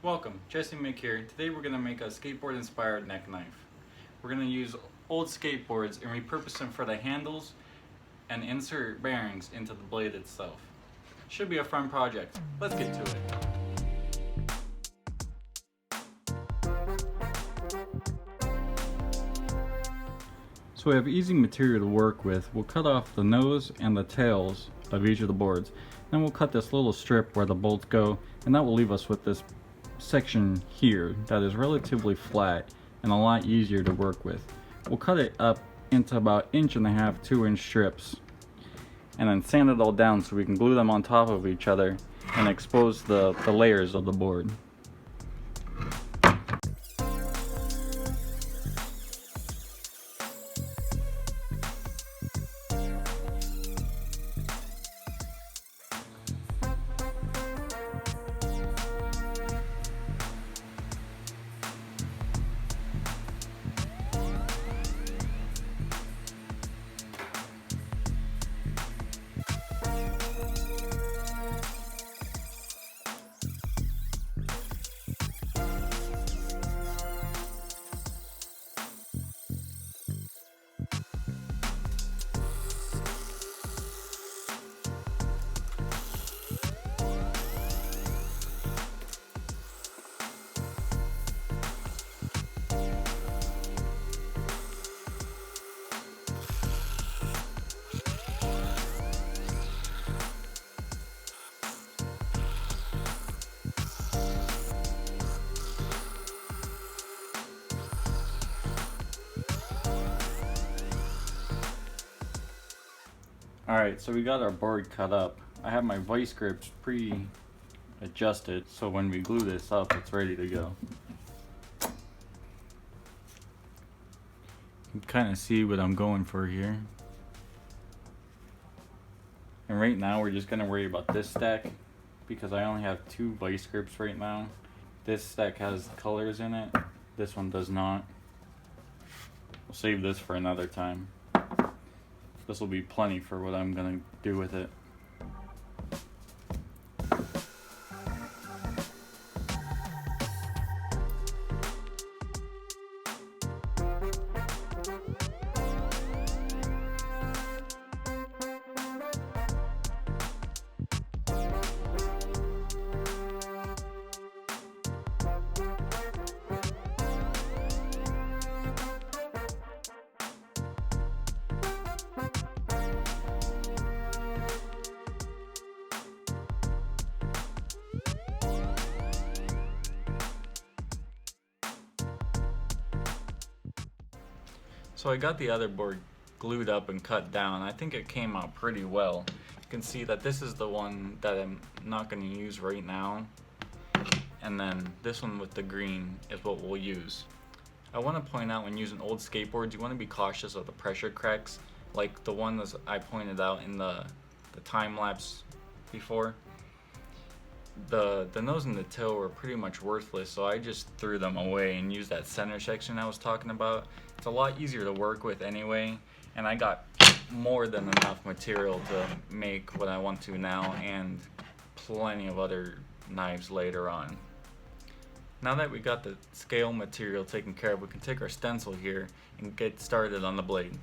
Welcome, Jesse Mick here. Today we're going to make a skateboard inspired neck knife. We're going to use old skateboards and repurpose them for the handles and insert bearings into the blade itself. Should be a fun project. Let's get to it. So we have easy material to work with. We'll cut off the nose and the tails of each of the boards. Then we'll cut this little strip where the bolts go, and that will leave us with this section here that is relatively flat and a lot easier to work with. We'll cut it up into about 1.5 to 2 inch strips and then sand it all down so we can glue them on top of each other and expose the layers of the board. Alright, so we got our board cut up. I have my vice grips pre-adjusted, so when we glue this up, it's ready to go. You can kind of see what I'm going for here. And right now, we're just going to worry about this stack, because I only have 2 vice grips right now. This stack has colors in it, this one does not. We'll save this for another time. This will be plenty for what I'm gonna do with it. So I got the other board glued up and cut down. I think it came out pretty well. You can see that this is the one that I'm not going to use right now. And then this one with the green is what we'll use. I want to point out, when using old skateboards, you want to be cautious of the pressure cracks, like the one that I pointed out in the time lapse before. The nose and the tail were pretty much worthless, so I just threw them away and used that center section I was talking about. It's a lot easier to work with anyway, and I got more than enough material to make what I want to now, and plenty of other knives later on. Now that we got the scale material taken care of, we can take our stencil here and get started on the blade.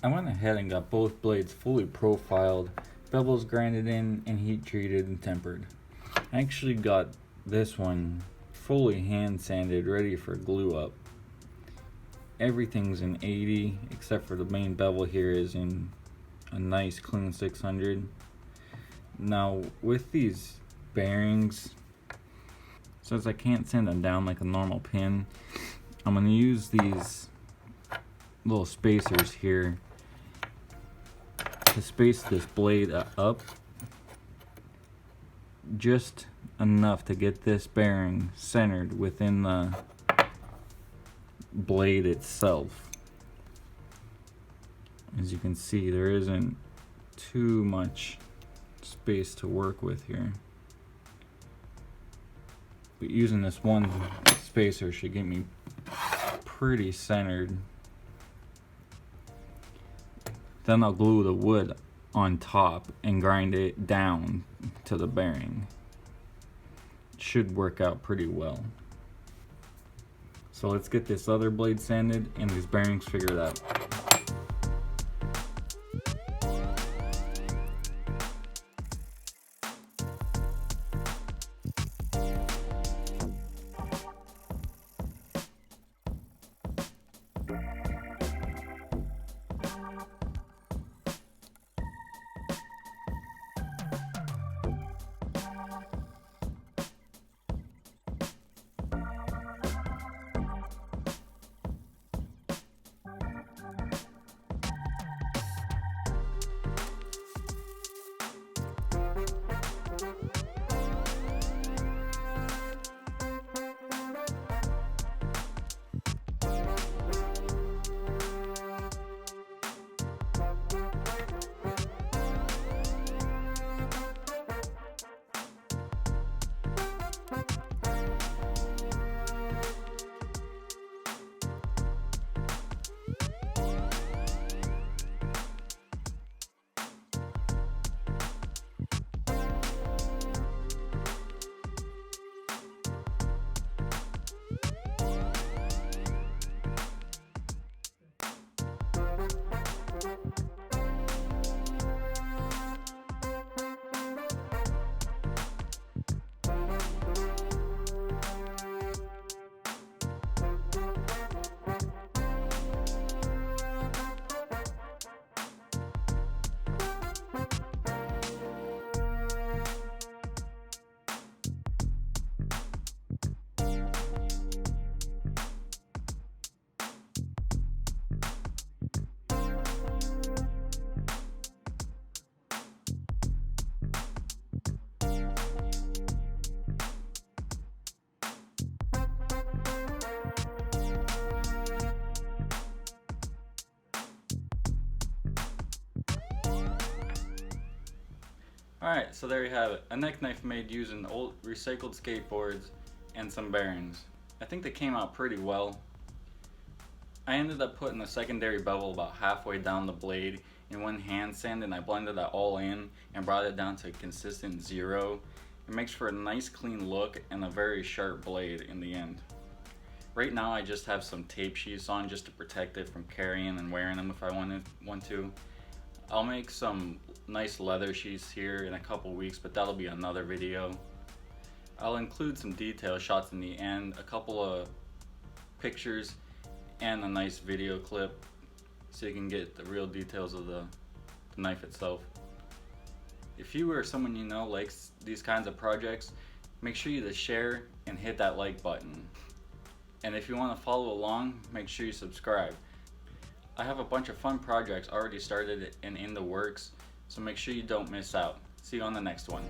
I went ahead and got both blades fully profiled, bevels grinded in, and heat treated and tempered. I actually got this one fully hand sanded, ready for glue up. Everything's in 80 except for the main bevel here is in a nice clean 600. Now with these bearings, since I can't sand them down like a normal pin, I'm going to use these little spacers here to space this blade up just enough to get this bearing centered within the blade itself. As you can see, there isn't too much space to work with here, but using this one spacer should get me pretty centered. Then I'll glue the wood on top and grind it down to the bearing. It should work out pretty well. So let's get this other blade sanded and these bearings figured out. Alright, so there you have it. A neck knife made using old recycled skateboards and some bearings. I think they came out pretty well. I ended up putting a secondary bevel about halfway down the blade in one hand sand, and I blended that all in and brought it down to a consistent 0. It makes for a nice clean look and a very sharp blade in the end. Right now I just have some tape sheaths on just to protect it from carrying and wearing them if I want to. I'll make some nice leather sheaths here in a couple weeks, but that'll be another video. I'll include some detail shots in the end, a couple of pictures, and a nice video clip so you can get the real details of the knife itself. If you or someone you know likes these kinds of projects, make sure you to share and hit that like button. And if you want to follow along, make sure you subscribe. I have a bunch of fun projects already started and in the works, so make sure you don't miss out. See you on the next one.